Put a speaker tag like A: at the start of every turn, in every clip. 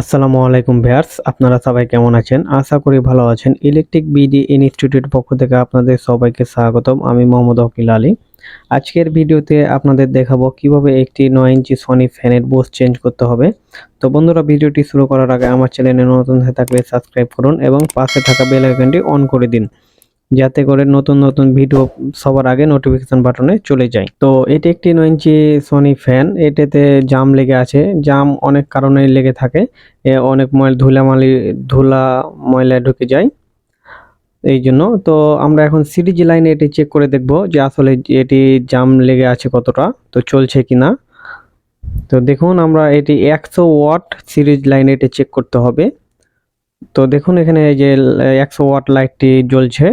A: আসসালামু আলাইকুম ভিউয়ার্স, আপনারা সবাই কেমন আছেন? আশা করি ভালো আছেন। ইলেকট্রিক বিডি ইনস্টিটিউট পক্ষ থেকে আপনাদের সবাইকে স্বাগতম। আমি মোহাম্মদ ওয়াকিল আলী। আজকের ভিডিওতে আপনাদের দেখাবো কিভাবে একটি 9 ইঞ্চি সনি ফ্যানের বুশ চেঞ্জ করতে হবে। তো বন্ধুরা, ভিডিওটি শুরু করার আগে আমার চ্যানেলে নতুন হয়ে থাকলে সাবস্ক্রাইব করুন এবং পাশে থাকা বেল আইকনটি অন করে দিন, যাতে করে নতুন ভিডিও সবার আগে নোটিফিকেশন বাটনে চলে যায়। তো এটি একটি 9 ইঞ্চি সনি ফ্যান। এটাতে জাম লেগে আছে। জাম অনেক কারণে লেগে থাকে। অনেক ধুলা ময়লা ঢুকে যায় এই জন্য। তো আমরা এখন সিরিজ লাইনে এটি চেক করে দেখব যে আসলে এটি জাম লেগে আছে কতটা, তো চলছে কিনা। তো দেখুন, আমরা এটি 100 ওয়াট সিরিজ লাইনে এটি চেক করতে হবে। তো দেখুন, এখানে এই যে 100 ওয়াট লাইটটি জ্বলছে।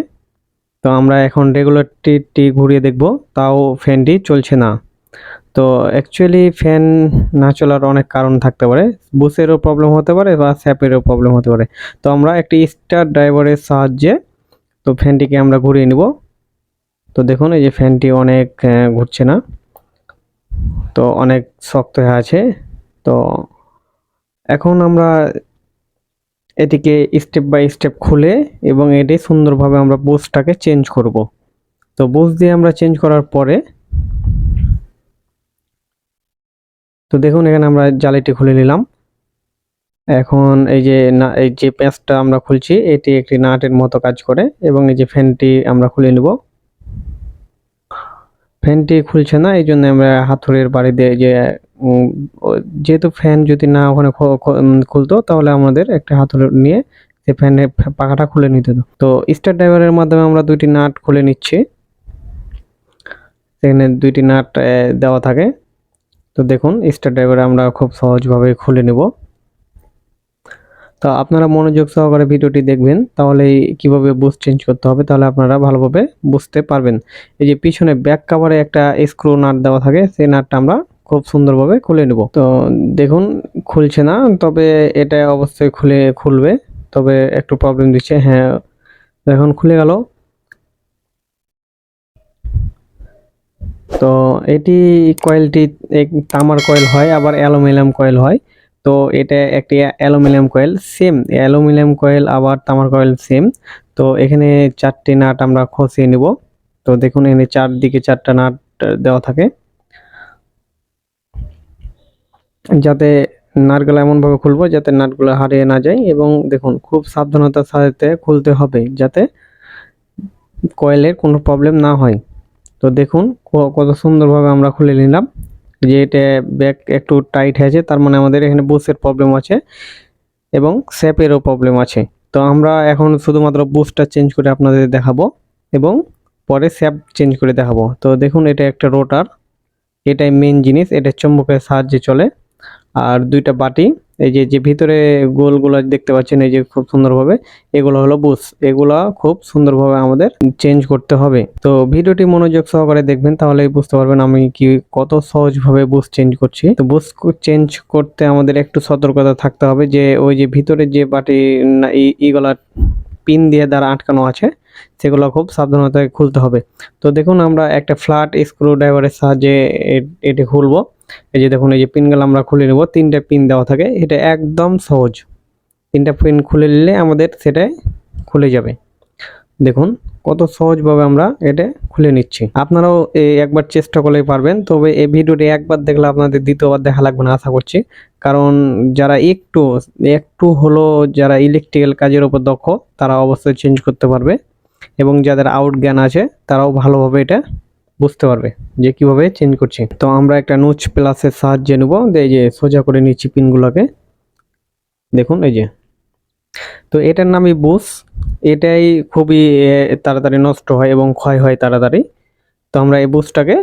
A: তো আমরা এখন রেগুলেটরটি ঘুরিয়ে দেখব, তাও ফ্যানটি চলছে না। তো অ্যাকচুয়ালি ফ্যান না চলার অনেক কারণ থাকতে পারে। বুশেরও প্রবলেম হতে পারে বা স্যাপেরও প্রবলেম হতে পারে। তো আমরা একটি স্টার ড্রাইভারের সাহায্যে তো ফ্যানটিকে আমরা ঘুরিয়ে নিব। তো দেখুন, এই যে ফ্যানটি অনেক ঘুরছে না, তো অনেক শক্ত হয়ে আছে। তো এখন আমরা এটিকে স্টেপ বাই স্টেপ খুলে এবং এটি সুন্দরভাবে আমরা বুশটাকে চেঞ্জ করব। তো বুশ দিয়ে আমরা চেঞ্জ করার পরে তো দেখুন, এখানে আমরা জালিটি খুলে নিলাম। এখন এই যে প্যাঁচটা আমরা খুলছি, এটি একটি নাটের মতো কাজ করে। এবং এই যে ফ্যানটি আমরা খুলে নিব। ফ্যানটি খুলছে না, এই জন্য আমরা হাতুড়ির বাড়ি দিয়ে যেহেতু ফ্যান যদি না ওখানে খুলতো, তাহলে আমাদের একটা হাতুড়ি নিয়ে যে ফ্যানের পাখাটা খুলে নিতে হতো। তো স্টার ড্রাইভারের মাধ্যমে আমরা দুইটি নাট খুলে নিচ্ছি। এখানে দুইটি নাট দেওয়া থাকে। তো দেখুন, স্টার ড্রাইভারে আমরা খুব সহজভাবে খুলে নেব। তো আপনারা মনোযোগ সহকারে ভিডিওটি দেখবেন, তাহলেই কিভাবে বুশ চেঞ্জ করতে হবে তাহলে আপনারা ভালোভাবে বুঝতে পারবেন। এই যে পিছনে ব্যাক কভারে একটা স্ক্রু নাট দেওয়া থাকে, সেই নাটটা আমরা খুব সুন্দরভাবে খুলে নেব। তো দেখুন, খুলছে না, তবে এটা অবশ্যই খুলবে। তবে একটু প্রবলেম দিচ্ছে। হ্যাঁ, এখন খুলে গেল। তো এটি কয়েলটি তামার কয়েল হয়, আবার অ্যালুমিনিয়াম কয়েল হয়। তো এটা একটি aluminium coil, same aluminium coil আবার তামার কয়েল সেম। তো এখানে 4টি নাট আমরা খসিয়ে নিব। তো দেখুন, এখানে চারদিকে 4টা নাট দেওয়া থাকে, যাতে নাটগুলো এমনভাবে খুলবো যাতে নাটগুলো হারিয়ে না যায়। এবং দেখুন, খুব সাবধানতার সাথে খুলতে হবে যাতে কয়েলের কোনো প্রবলেম না হয়। তো দেখুন, কত সুন্দরভাবে আমরা খুলে নিলাম। যে এটা ব্যাক একটু টাইট হয়েছে, তার মানে আমাদের এখানে বুশের প্রবলেম আছে এবং স্যাপেরও প্রবলেম আছে। তো আমরা এখন শুধুমাত্র বুশটা চেঞ্জ করে আপনাদের দেখাবো এবং পরে স্যাপ চেঞ্জ করে দেখাবো। তো দেখুন, এটা একটা রোটার, এটাই মেন জিনিস। এটা চুম্বকের সাহায্যে চলে। আর দুইটা বাটি, এই যে ভিতরে গোলগুলো দেখতে পাচ্ছেন, এই যে খুব সুন্দরভাবে, এগুলো হলো বুশ। এগুলা খুব সুন্দরভাবে আমাদের চেঞ্জ করতে হবে। তো ভিডিওটি মনোযোগ সহকারে দেখবেন, তাহলেই বুঝতে পারবেন আমি কত সহজভাবে বুশ চেঞ্জ করছি। তো বুশ চেঞ্জ করতে আমাদের একটু সতর্কতা থাকতে হবে, যে ওই যে ভিতরে যে বাটি ইগুলা পিন দিয়ে দ্বারা আটকানো আছে, সেগুলো খুব সাবধানতায় খুলতে হবে। তো দেখুন, আমরা একটা ফ্ল্যাট স্ক্রু ড্রাইভারের সাহায্যে এটি খুলবো। এই যে দেখুন, এই যে পিনগুলো আমরা খুলে নেব। 3টে পিন দেওয়া থাকে, এটা একদম সহজ। 3টা পিন খুলে নিলে আমাদের সেটাই খুলে যাবে। দেখুন, কত সহজভাবে আমরা এটা খুলে নিচ্ছি। আপনারাও একবার চেষ্টা করলেই পারবেন। তবে এই ভিডিওটি একবার দেখলে আপনাদের দ্বিতীয়বার দেখা লাগবে না আশা করছি। কারণ যারা একটু একটু হলো যারা ইলেকট্রিক্যাল কাজের উপর দক্ষ, তারা অবশ্যই চেঞ্জ করতে পারবে। এবং যাদের আউট জ্ঞান আছে, তারাও ভালোভাবে এটা বুঝতে পারবে যে কিভাবে চেঞ্জ করছি। তো আমরা একটা নোচ প্লাসের সাহায্যে নেব। এই যে সোজা করে নিচ্ছি পিনগুলোকে। দেখুন, এই যে, তো এটার নামই বুশ। এটাই খুবই তাড়াতাড়ি নষ্ট হয় এবং ক্ষয় হয় তাড়াতাড়ি। তো আমরা এই বুশটাকে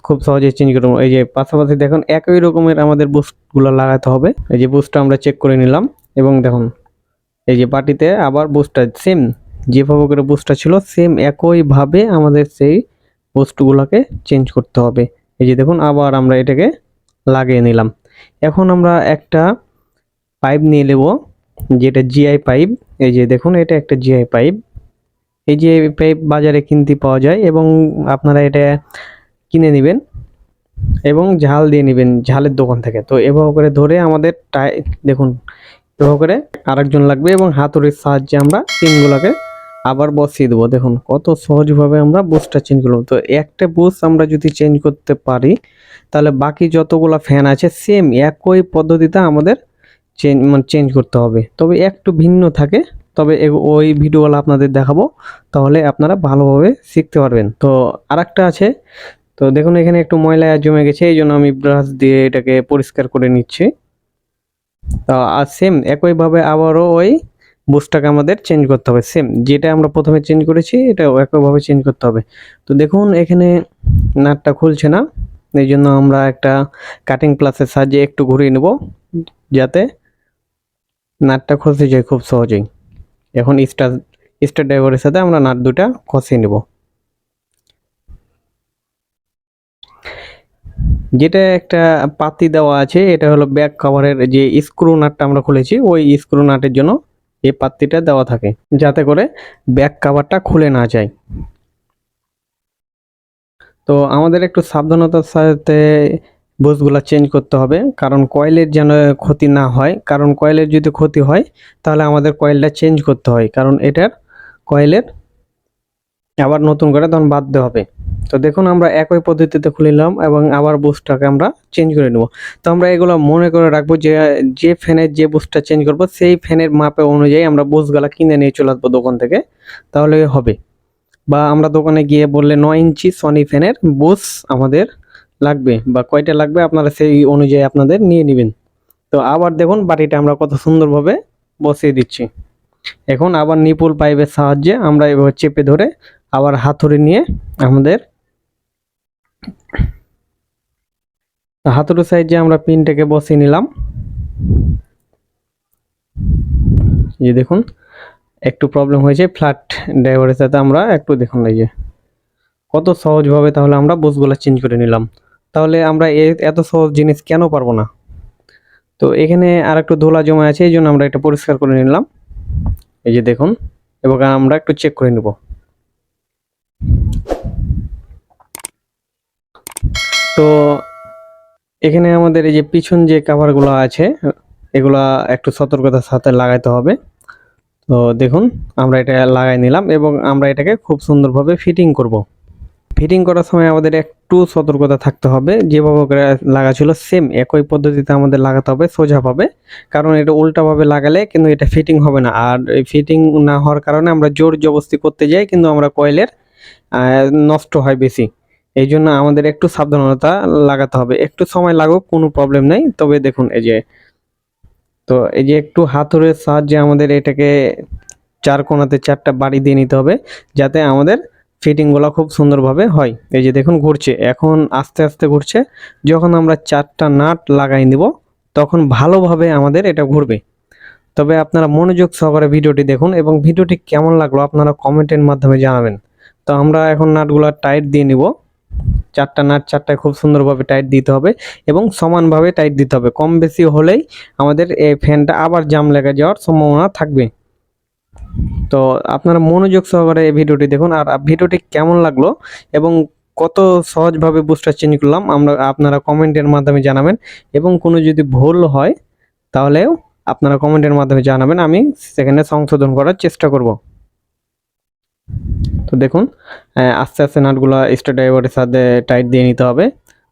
A: খুব সহজে চেঞ্জ করে নেব। এই যে পাশাপাশি দেখুন, একই রকমের আমাদের বুশগুলো লাগাতে হবে। এই যে বুশটা আমরা চেক করে নিলাম এবং দেখুন, এই যে বাটিতে আবার বুশটা সেম, যেভাবে করে বুশটা ছিল সেম একইভাবে আমাদের সেই বুশগুলোকে চেঞ্জ করতে হবে। এই যে দেখুন, আবার আমরা এটাকে লাগিয়ে নিলাম। এখন আমরা একটা পাইপ নিয়ে নেব, যেটা জিআই পাইপ। এই যে দেখুন, এটা একটা জিআই পাইপ। এই যে পাইপ বাজারে কিনতে পাওয়া যায় এবং আপনারা এটা কিনে নেবেন। এবং ঝাল দিয়ে নেবেন ঝালের দোকান থেকে। তো এভাবে করে ধরে আমাদের দেখুন এভাবে করে আরেকজন লাগবে এবং হাতুড়ির সাহায্যে আমরা পিনগুলোকে আবার বসিয়ে দেবো। দেখুন কত সহজভাবে আমরা বুশটা চেঞ্জ করলাম। তো একটা বুশ আমরা যদি চেঞ্জ করতে পারি তাহলে বাকি যতগুলা ফ্যান আছে সেম একই পদ্ধতিতে আমাদের চেঞ্জ করতে হবে, তবে একটু ভিন্ন থাকে। তবে ওই ভিডিওগুলো আপনাদের দেখাবো, তাহলে আপনারা ভালোভাবে শিখতে পারবেন। তো আরেকটা আছে, তো দেখুন এখানে একটু ময়লা জমে গেছে, এই জন্য আমি ব্রাশ দিয়ে এটাকে পরিষ্কার করে নিচ্ছি। আর সেম একইভাবে আবারও ওই বুশটাকে আমাদের চেঞ্জ করতে হবে, সেম যেটা আমরা প্রথমে চেঞ্জ করেছি এটাও একইভাবে চেঞ্জ করতে হবে। তো দেখুন এখানে নাটটা খুলছে না, এই জন্য আমরা একটা কাটিং প্লাসের সাহায্যে একটু ঘুরিয়ে নেব যাতে নাটটা খসে যায় খুব সহজেই। এখন স্টার ড্রাইভারের সাথে আমরা নাট দুটা খসিয়ে নেব। যেটা একটা পাতি দেওয়া আছে, এটা হলো ব্যাক কভারের যে স্ক্রু নাটটা আমরা খুলেছি, ওই স্ক্রু নাটের জন্য এই পাত্তিটা দেওয়া থাকে যাতে করে ব্যাক কভারটা খুলে না যায়। তো আমাদের একটু সাবধানতার সাথে বুশগুলা চেঞ্জ করতে হবে, কারণ কয়েলের যেন ক্ষতি না হয়। কারণ কয়েলের যদি ক্ষতি হয় তাহলে আমাদের কয়েলটা চেঞ্জ করতে হয়, কারণ এটার কয়েলের আবার নতুন করে তখন বাঁধতে হবে। তো দেখুন আমরা একই পদ্ধতিতে খুলে নিলাম এবং আবার বুশটাকে আমরা চেঞ্জ করে নেব। তো আমরা এগুলো মনে করে রাখবো যে যে ফ্যানের যে বুশটা চেঞ্জ করব সেই ফ্যানের মাপে অনুযায়ী আমরা বুশগুলা কিনে নিয়ে চলে আসবো দোকান থেকে, তাহলে হবে। বা আমরা দোকানে গিয়ে বললে 9 ইঞ্চি সনি ফ্যানের বুশ আমাদের লাগবে বা কয়টা লাগবে আপনারা সেই অনুযায়ী আপনাদের নিয়ে নেবেন। তো আবার দেখুন বাটিটা আমরা কত সুন্দরভাবে বসিয়ে দিচ্ছি। এখন আবার নিপুল পাইপের সাহায্যে আমরা এভাবে চেপে ধরে আবার হাতুড়ি নিয়ে আমাদের হাতুড়ির সাহায্যে আমরা পিনটাকে বসিয়ে নিলাম। এই দেখুন একটু প্রবলেম হয়েছে ফ্ল্যাট ড্রাইভারের সাথে, আমরা একটু দেখুন এই যে কত সহজভাবে তাহলে আমরা বুশগুলো চেঞ্জ করে নিলাম। তাহলে আমরা এত সহজ জিনিস কেন পারবো না? তো এখানে আর একটু ধুলা জমা আছে, এই জন্য আমরা এটা পরিষ্কার করে নিলাম। এই যে দেখুন, এবং আমরা একটু চেক করে নেব। তো এখানে আমাদের এই যে পিছন যে কাভারগুলো আছে এগুলা একটু সতর্কতার সাথে লাগাইতে হবে। তো দেখুন আমরা এটা লাগাই নিলাম এবং আমরা এটাকে খুব সুন্দরভাবে ফিটিং করব। ফিটিং করার সময় আমাদের একটু সতর্কতা থাকতে হবে, যেভাবে করে লাগা ছিল সেম একই পদ্ধতিতে আমাদের লাগাতে হবে সোজাভাবে, কারণ এটা উল্টাভাবে লাগালে কিন্তু এটা ফিটিং হবে না। আর এই ফিটিং না হওয়ার কারণে আমরা জোর জবরদস্তি করতে যাই কিন্তু আমরা কয়েলের নষ্ট হয় বেশি। এই জন্য আমাদের একটু সাবধানতা লাগাতে হবে, একটু সময় লাগুক কোনো প্রবলেম নেই। তবে দেখুন এই যে, তো এই যে একটু হাতুড়ের সাহায্যে আমাদের এটাকে চার কোণাতে চারটা বাড়ি দিয়ে নিতে হবে যাতে আমাদের ফিটিংগুলো খুব সুন্দরভাবে হয়। এই যে দেখুন ঘুরছে, এখন আস্তে আস্তে ঘুরছে। যখন আমরা চারটা নাট লাগাই নিব তখন ভালোভাবে আমাদের এটা ঘুরবে। তবে আপনারা মনোযোগ সহকারে ভিডিওটি দেখুন এবং ভিডিওটি কেমন লাগলো আপনারা কমেন্টের মাধ্যমে জানাবেন। তো আমরা এখন নাটগুলো টাইট দিয়ে নিব। চারটা নাট চারটায় খুব সুন্দরভাবে টাইট দিতে হবে এবং সমানভাবে টাইট দিতে হবে। কম বেশি হলেই আমাদের এই ফ্যানটা আবার জাম লেগে যাওয়ার সম্ভাবনা থাকবে। তো আপনারা মনোযোগ সহকারে এই ভিডিওটি দেখুন। আর ভিডিওটি কেমন লাগলো এবং কত সহজভাবে বুস্টার চেঞ্জ করলাম আপনারা কমেন্টের মাধ্যমে জানাবেন, এবং কোনো যদি ভুল হয় তাহলেও আপনারা কমেন্টের মাধ্যমে জানাবেন, আমি সেখানে সংশোধন করার চেষ্টা করব। তো দেখুন আস্তে আস্তে নাটগুলো স্টার ড্রাইভারের সাথে টাইট দিয়ে নিতে হবে।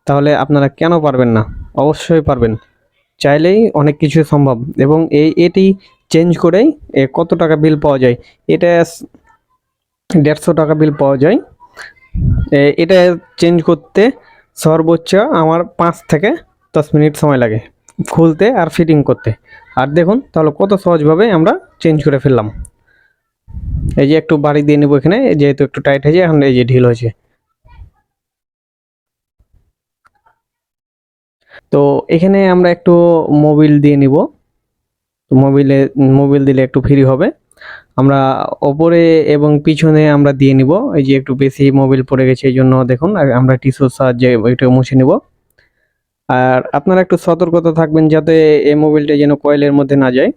A: তাহলে আপনারা কেন পারবেন না? অবশ্যই পারবেন, চাইলেই অনেক কিছু সম্ভব। এবং এটি চেঞ্জ করেই কত টাকা বিল পাওয়া যায়, এটা 150 টাকা বিল পাওয়া যায়। এটা চেঞ্জ করতে সর্বোচ্চ আমার 5 থেকে 10 মিনিট সময় লাগে খুলতে আর ফিটিং করতে। আর দেখুন তাহলে কত সহজভাবে আমরা চেঞ্জ করে ফেললাম। এই যে একটু বাড়ি দিয়ে নেব এখানে, যেহেতু একটু টাইট হয়েছে, এখন এই যে ঢিল হয়েছে। তো এখানে আমরা একটু মোবিল দিয়ে নিব। মোবিল দিলে একটু ফ্রি হবে। আমরা ওপরে এবং পিছনে আমরা দিয়ে নিব। এই যে একটু বেশি মোবিল পড়ে গেছে এই জন্য দেখুন আমরা টিস্যুর সাহায্যে ওইটা মুছে নিব। আর আপনারা একটু সতর্কতা থাকবেন যাতে এই মোবিলটা যেন কয়েলের মধ্যে না যায়।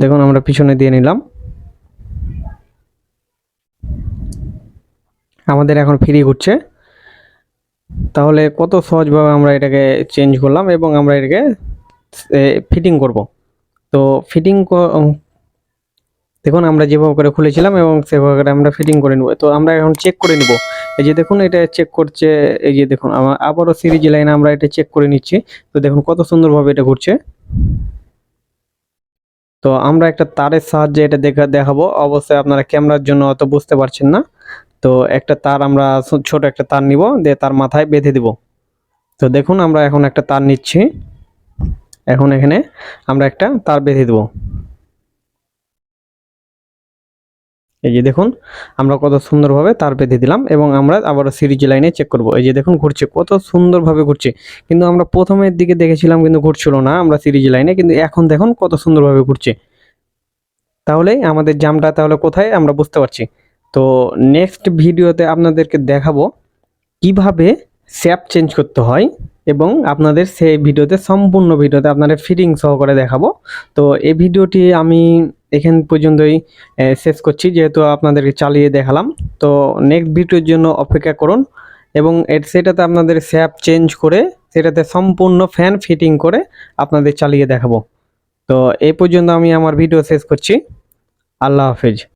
A: দেখুন আমরা পিছনে দিয়ে নিলাম। আমাদের এখন ফ্রি ঘুরছে। তাহলে কত সহজভাবে আমরা এটাকে চেঞ্জ করলাম এবং আমরা এটাকে ফিটিং করব। তো ফিটিং দেখুন আমরা যেভাবে করে খুলেছিলাম এবং সেভাবে করে আমরা ফিটিং করে নেব। তো আমরা এখন চেক করে নিব। এই যে দেখুন এটা চেক করছে, এই যে দেখুন আবারও সিরিজ লাইনে আমরা এটা চেক করে নিচ্ছি। তো দেখুন কত সুন্দরভাবে এটা ঘুরছে। তো আমরা একটা তারের সাহায্যে এটা দেখাবো। অবশ্যই আপনারা ক্যামেরার জন্য অত বুঝতে পারছেন না। তো একটা তার আমরা ছোট একটা তার নিব, দিয়ে তার মাথায় বেঁধে দিব। তো দেখুন আমরা এখন একটা তার নিচ্ছি। এখন এখানে আমরা একটা তার বেঁধে দেব। এই যে দেখুন আমরা কত সুন্দরভাবে তার বেঁধে দিলাম এবং আমরা আবারও সিরিজ লাইনে চেক করব। এই যে দেখুন ঘুরছে, কত সুন্দরভাবে ঘুরছে। কিন্তু আমরা প্রথমের দিকে দেখেছিলাম কিন্তু ঘুরছিল না আমরা সিরিজ লাইনে, কিন্তু এখন দেখুন কত সুন্দরভাবে ঘুরছে। তাহলে আমাদের জামটা তাহলে কোথায় আমরা বুঝতে পারছি। তো নেক্সট ভিডিওতে আপনাদেরকে দেখাবো কিভাবে শেপ চেঞ্জ করতে হয় এবং আপনাদের সেই ভিডিওতে সম্পূর্ণ ভিডিওতে আপনাদের ফিটিং সহকারে দেখাবো। তো এই ভিডিওটি আমি এখান পর্যন্তই শেষ করছি, যেহেতু আপনাদেরকে চালিয়ে দেখালাম। তো নেক্সট ভিডিওর জন্য অপেক্ষা করুন এবং সেটাতে আপনাদের শেপ চেঞ্জ করে সেটাতে সম্পূর্ণ ফ্যান ফিটিং করে আপনাদের চালিয়ে দেখাবো। তো এই পর্যন্ত আমি আমার ভিডিও শেষ করছি। আল্লাহ হাফেজ।